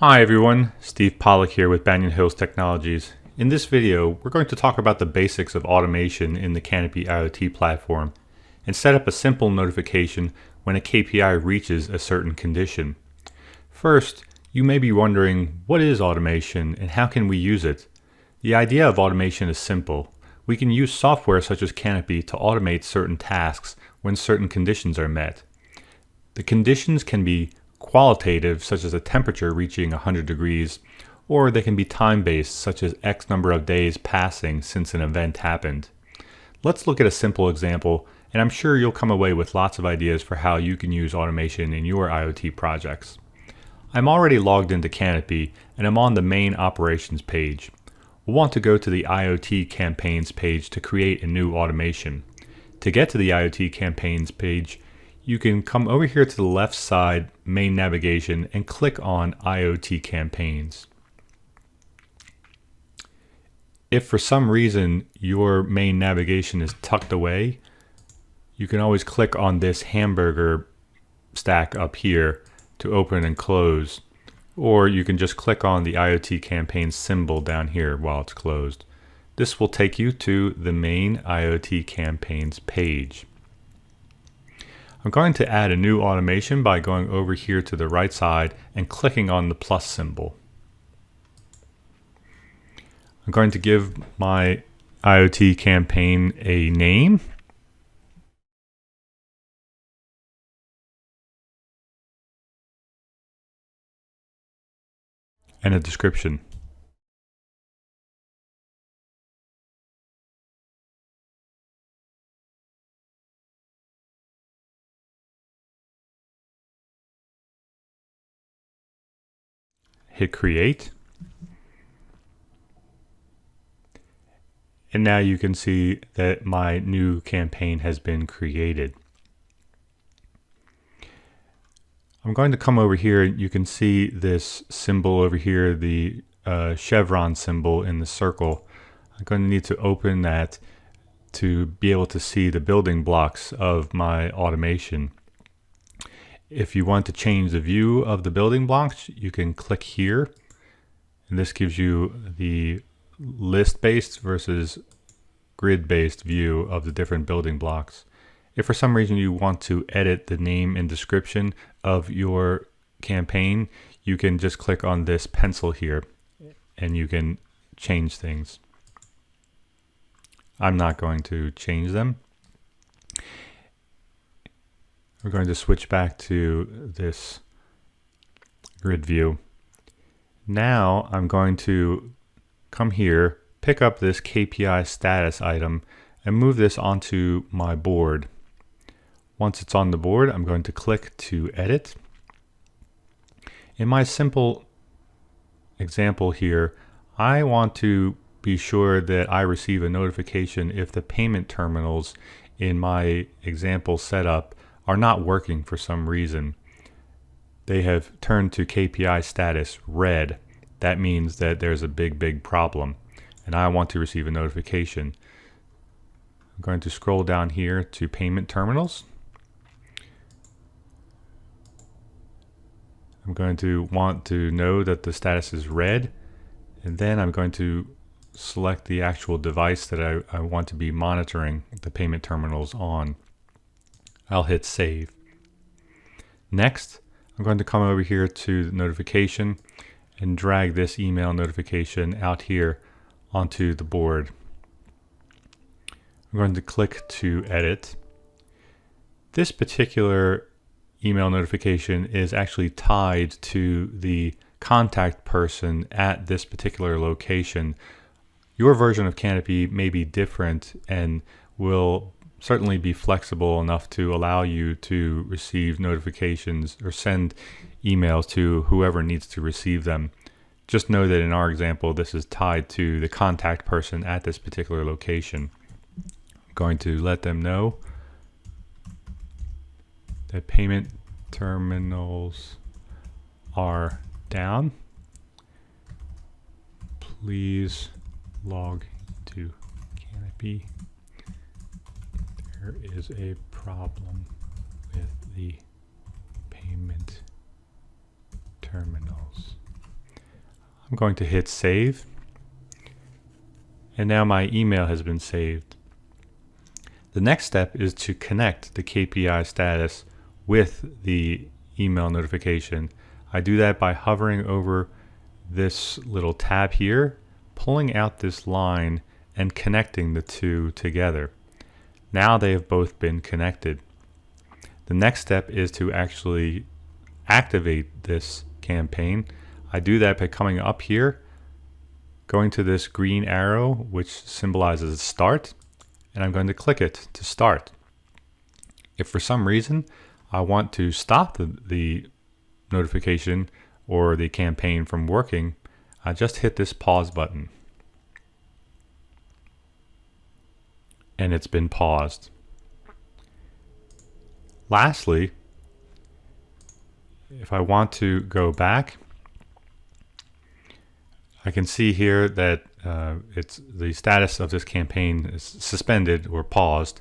Hi everyone, Steve Pollock here with Banyan Hills Technologies. In this video, we're going to talk about the basics of automation in the Canopy IoT platform and set up a simple notification when a KPI reaches a certain condition. First, you may be wondering, what is automation and how can we use it? The idea of automation is simple. We can use software such as Canopy to automate certain tasks when certain conditions are met. The conditions can be qualitative, such as a temperature reaching 100 degrees, or they can be time-based, such as X number of days passing since an event happened. Let's look at a simple example, and I'm sure you'll come away with lots of ideas for how you can use automation in your IoT projects. I'm already logged into Canopy, and I'm on the main operations page. We'll want to go to the Iot Campaigns page to create a new automation. To get to the Iot Campaigns page, you can come over here to the left side, main navigation, and click on Iot Campaigns. If for some reason your main navigation is tucked away, you can always click on this hamburger stack up here to open and close, or you can just click on the Iot Campaigns symbol down here while it's closed. This will take you to the main Iot Campaigns page. I'm going to add a new automation by going over here to the right side and clicking on the plus symbol. I'm going to give my IoT campaign a name. And a description. Hit create. And now you can see that my new campaign has been created. I'm going to come over here. You can see this symbol over here, the chevron symbol in the circle. I'm going to need to open that to be able to see the building blocks of my automation. If you want to change the view of the building blocks, you can click here, and this gives you the list-based versus grid-based view of the different building blocks. If for some reason you want to edit the name and description of your campaign, you can just click on this pencil here and you can change things. I'm not going to change them. We're going to switch back to this grid view. Now I'm going to come here, pick up this KPI status item, and move this onto my board. Once it's on the board, I'm going to click to edit. In my simple example here, I want to be sure that I receive a notification if the payment terminals in my example setup are not working for some reason. They have turned to KPI status red. That means that there's a big problem, and I want to receive a notification. I'm going to scroll down here to payment terminals. I'm going to want to know that the status is red, and then I'm going to select the actual device that I want to be monitoring the payment terminals on. I'll hit save. Next, I'm going to come over here to the notification and drag this email notification out here onto the board. I'm going to click to edit. This particular email notification is actually tied to the contact person at this particular location. Your version of Canopy may be different and will certainly be flexible enough to allow you to receive notifications or send emails to whoever needs to receive them. Just know that in our example, this is tied to the contact person at this particular location. I'm going to let them know that payment terminals are down. Please log to Canopy. There is a problem with the payment terminals. I'm going to hit save. And now my email has been saved. The next step is to connect the KPI status with the email notification. I do that by hovering over this little tab here, pulling out this line and connecting the two together. Now they have both been connected. The next step is to actually activate this campaign. I do that by coming up here, going to this green arrow which symbolizes start, and I'm going to click it to start. If for some reason I want to stop the notification or the campaign from working, I just hit this pause button. And it's been paused. Lastly, if I want to go back, I can see here that it's the status of this campaign is suspended or paused.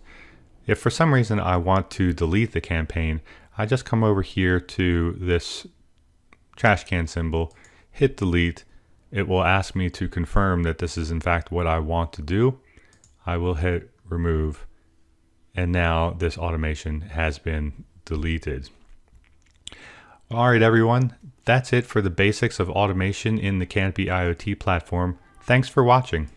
If for some reason I want to delete the campaign, I just come over here to this trash can symbol, hit delete. It will ask me to confirm that this is in fact what I want to do. I will hit remove, and now this automation has been deleted. All right, everyone, that's it for the basics of automation in the Canopy IoT platform. Thanks for watching.